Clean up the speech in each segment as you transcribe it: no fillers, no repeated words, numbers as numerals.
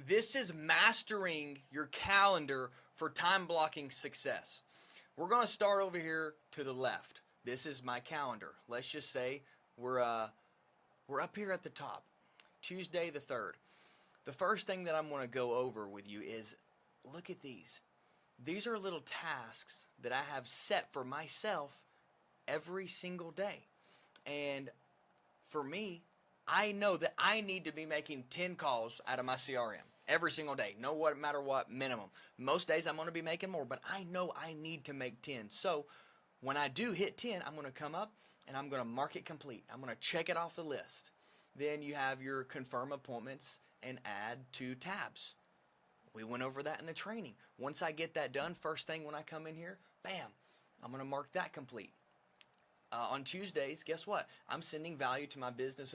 This is mastering your calendar for time blocking success. We're going to start over here to the left. This is my calendar. Let's just say we're up here at the top, Tuesday the 3rd. The first thing that I'm going to go over with you is look at these. These are little tasks that I have set for myself every single day. And for me, I know that I need to be making 10 calls out of my CRM every single day, no matter what, minimum. Most days I'm going to be making more, but I know I need to make 10. So when I do hit 10, I'm going to come up and I'm going to mark it complete. I'm going to check it off the list. Then you have your confirm appointments and add 2 tabs. We went over that in the training. Once I get that done, first thing when I come in here, bam, I'm going to mark that complete. On Tuesdays, guess what? I'm sending value to my business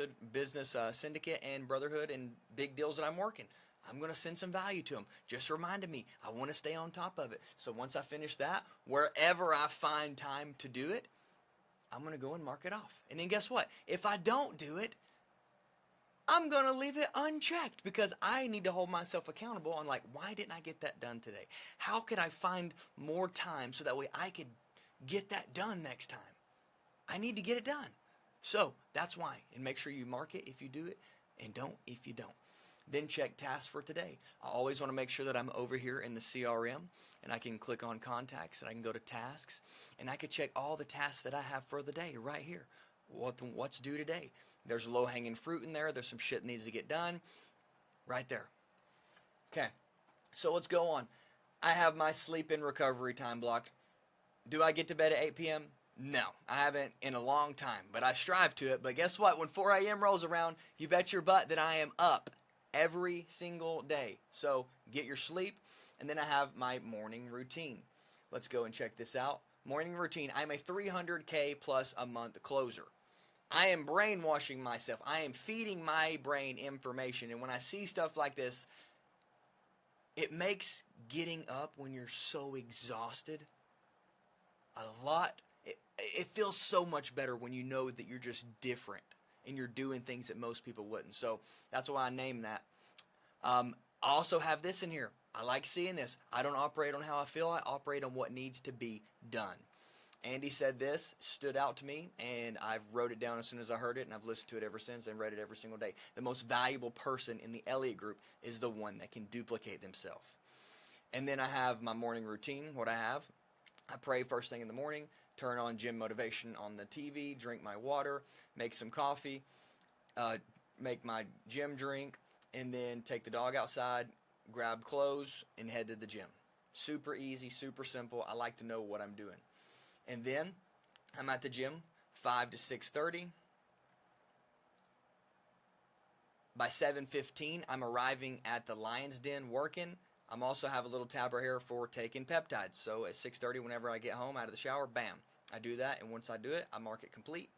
syndicate and brotherhood and big deals that I'm working. I'm going to send some value to them. Just reminded me, I want to stay on top of it. So once I finish that, wherever I find time to do it, I'm going to go and mark it off. And then guess what? If I don't do it, I'm going to leave it unchecked because I need to hold myself accountable on like, why didn't I get that done today? How could I find more time so that way I could get that done next time? I need to get it done. So that's why. And make sure you mark it if you do it and don't if you don't. Then check tasks for today. I always want to make sure that I'm over here in the CRM and I can click on contacts and I can go to tasks and I can check all the tasks that I have for the day right here. What's due today? There's low-hanging fruit in there. There's some shit that needs to get done right there. Okay, so let's go on. I have my sleep and recovery time blocked. Do I get to bed at 8 p.m.? No, I haven't in a long time, but I strive to it. But guess what? When 4 a.m. rolls around, you bet your butt that I am up every single day. So get your sleep, and then I have my morning routine. Let's go and check this out. Morning routine. I'm a 300K plus a month closer. I am brainwashing myself. I am feeding my brain information. And when I see stuff like this, it makes getting up when you're so exhausted a lot. It feels so much better when you know that you're just different and you're doing things that most people wouldn't. So that's why I named that. I also have this in here. I like seeing this. I don't operate on how I feel. I operate on what needs to be done. Andy said this, stood out to me, and I wrote it down as soon as I heard it, and I've listened to it ever since and read it every single day. The most valuable person in the Elliott Group is the one that can duplicate themselves. And then I have my morning routine, what I have. I pray first thing in the morning, turn on gym motivation on the TV, drink my water, make some coffee, make my gym drink, and then take the dog outside, grab clothes, and head to the gym. Super easy, super simple. I like to know what I'm doing. And then I'm at the gym 5 to 6:30. By 7:15, I'm arriving at the Lion's Den working. I'm also have a little tab right here for taking peptides. So at 6:30, whenever I get home out of the shower, bam, I do that. And once I do it, I mark it complete.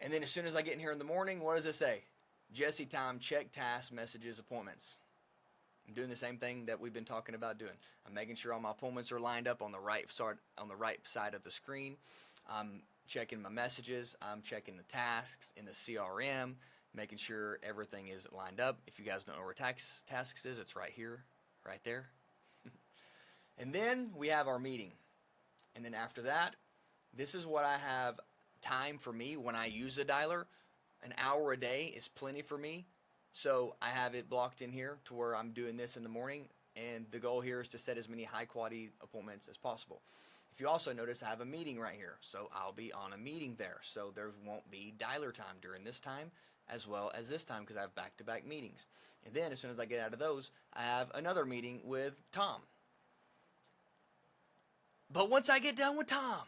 And then as soon as I get in here in the morning, what does it say? Jesse time, check tasks, messages, appointments. I'm doing the same thing that we've been talking about doing. I'm making sure all my appointments are lined up on the right side of the screen. I'm checking my messages. I'm checking the tasks in the CRM, making sure everything is lined up. If you guys don't know where tasks is, it's right here, right there. And then we have our meeting. And then after that, this is what I have time for me when I use the dialer. An hour a day is plenty for me. So I have it blocked in here to where I'm doing this in the morning, and the goal here is to set as many high-quality appointments as possible. If you also notice, I have a meeting right here, so I'll be on a meeting there. So there won't be dialer time during this time as well as this time because I have back-to-back meetings. And then as soon as I get out of those, I have another meeting with Tom. But once I get done with Tom,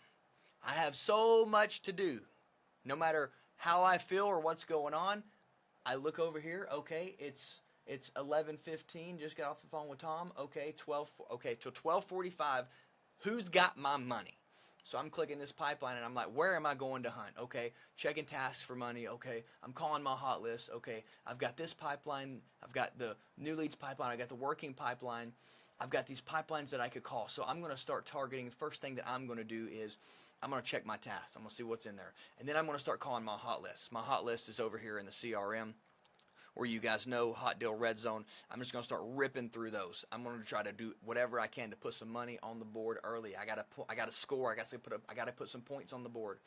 I have so much to do. No matter how I feel or what's going on, I look over here. Okay, it's 11:15. Just got off the phone with Tom. Okay, 12. Okay, till 12:45. Who's got my money? So I'm clicking this pipeline and I'm like, where am I going to hunt? Okay, checking tasks for money. Okay, I'm calling my hot list. Okay, I've got this pipeline. I've got the new leads pipeline. I got the working pipeline. I've got these pipelines that I could call. So I'm going to start targeting. The first thing that I'm going to do is I'm going to check my tasks. I'm going to see what's in there. And then I'm going to start calling my hot list. My hot list is over here in the CRM. where you guys know Hot Deal Red Zone. I'm just going to start ripping through those. I'm going to try to do whatever I can to put some money on the board early. I got to score. I got to put some points on the board.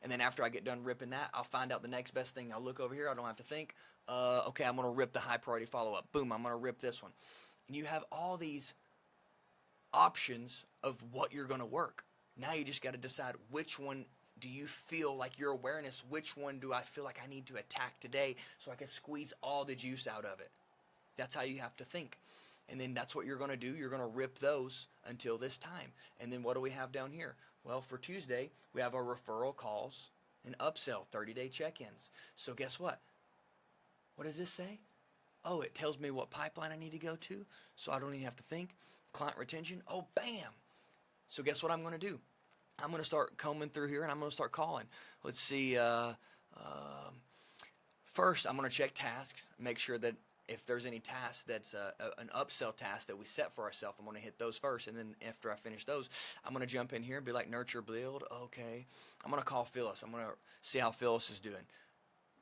And then after I get done ripping that, I'll find out the next best thing. I'll look over here. I don't have to think. Okay, I'm going to rip the high priority follow-up. Boom, I'm going to rip this one. And you have all these options of what you're going to work. Now you just got to decide which one do you feel like your awareness, which one do I feel like I need to attack today so I can squeeze all the juice out of it. That's how you have to think. And then that's what you're going to do. You're going to rip those until this time. And then what do we have down here? Well, for Tuesday, we have our referral calls and upsell 30-day check-ins. So guess what? What does this say? Oh, it tells me what pipeline I need to go to, so I don't even have to think. Client retention. Oh, bam. So guess what I'm going to do? I'm going to start combing through here, and I'm going to start calling. Let's see. First, I'm going to check tasks, make sure that if there's any task that's an upsell task that we set for ourselves, I'm going to hit those first. And then after I finish those, I'm going to jump in here and be like, nurture, build. Okay. I'm going to call Phyllis. I'm going to see how Phyllis is doing.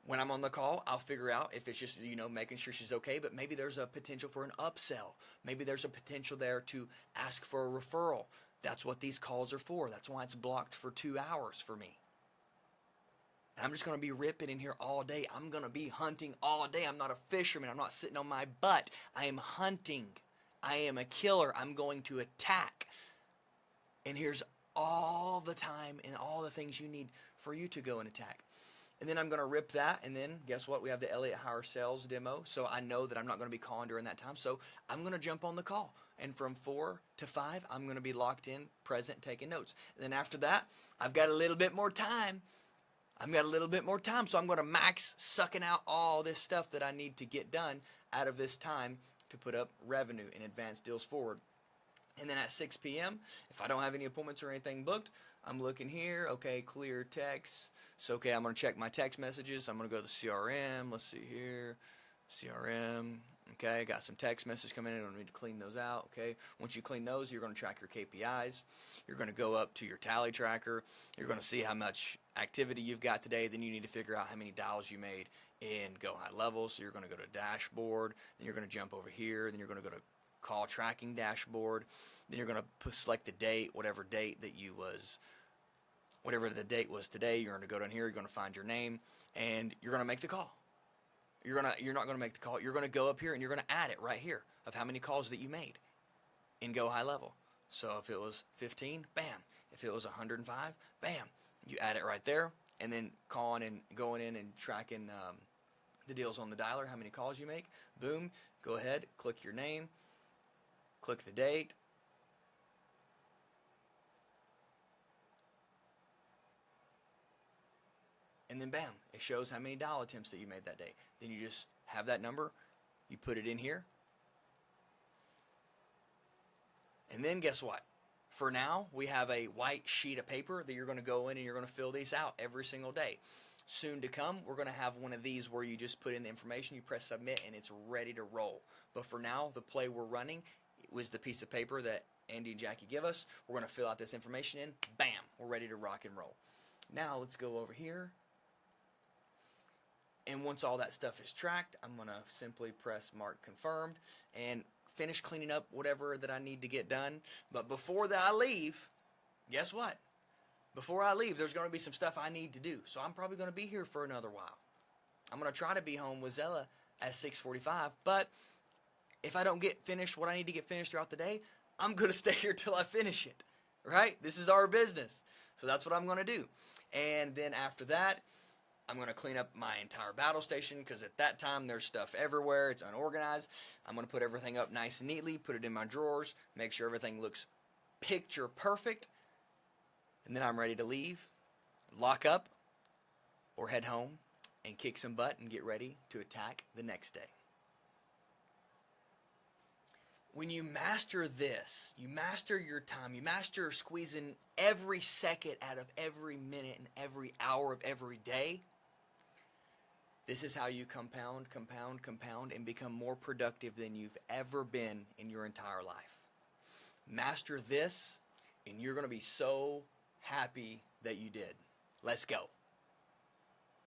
When I'm on the call, I'll figure out if it's just, making sure she's okay, but maybe there's a potential for an upsell. Maybe there's a potential there to ask for a referral. That's what these calls are for. That's why it's blocked for 2 hours for me. And I'm just going to be ripping in here all day. I'm going to be hunting all day. I'm not a fisherman. I'm not sitting on my butt. I am hunting. I am a killer. I'm going to attack. And here's all the time and all the things you need for you to go and attack. And then I'm going to rip that, and then guess what? We have the Elliott Hour sales demo, so I know that I'm not going to be calling during that time, so I'm going to jump on the call. And from 4 to 5, I'm going to be locked in, present, taking notes. And then after that, I've got a little bit more time. So I'm going to max sucking out all this stuff that I need to get done out of this time to put up revenue and advance deals forward. And then at 6 p.m., if I don't have any appointments or anything booked, I'm looking here. Okay, clear text. So, okay, I'm going to check my text messages. I'm going to go to the CRM. Let's see here. CRM. Okay, got some text messages coming in. I don't need to clean those out. Okay, once you clean those, you're going to track your KPIs. You're going to go up to your tally tracker. You're going to see how much activity you've got today. Then you need to figure out how many dials you made in Go High Level. So you're going to go to dashboard. Then you're going to jump over here. Then you're going to go to call tracking dashboard. Then you're going to select the date, whatever the date was today. You're going to go down here. You're going to find your name, and you're going to make the call. You're not going to make the call. You're going to go up here and you're going to add it right here of how many calls that you made in Go High Level. So if it was 15, bam. If it was 105, bam. You add it right there, and then going in and tracking the deals on the dialer, how many calls you make. Boom. Go ahead, click your name, click the date. And then bam, it shows how many dial attempts that you made that day. Then you just have that number, you put it in here. And then guess what? For now, we have a white sheet of paper that you're going to go in and you're going to fill these out every single day. Soon to come, we're going to have one of these where you just put in the information, you press submit, and it's ready to roll. But for now, the play we're running was the piece of paper that Andy and Jackie give us. We're going to fill out this information in. Bam, we're ready to rock and roll. Now let's go over here. And once all that stuff is tracked, I'm going to simply press mark confirmed and finish cleaning up whatever that I need to get done. But before that I leave, guess what? Before I leave, there's going to be some stuff I need to do. So I'm probably going to be here for another while. I'm going to try to be home with Zella at 6:45. But if I don't get finished what I need to get finished throughout the day, I'm going to stay here till I finish it. Right? This is our business. So that's what I'm going to do. And then after that, I'm going to clean up my entire battle station because at that time there's stuff everywhere. It's unorganized. I'm going to put everything up nice and neatly, put it in my drawers, make sure everything looks picture perfect. And then I'm ready to leave, lock up, or head home and kick some butt and get ready to attack the next day. When you master this, you master your time, you master squeezing every second out of every minute and every hour of every day, this is how you compound, and become more productive than you've ever been in your entire life. Master this, and you're going to be so happy that you did. Let's go.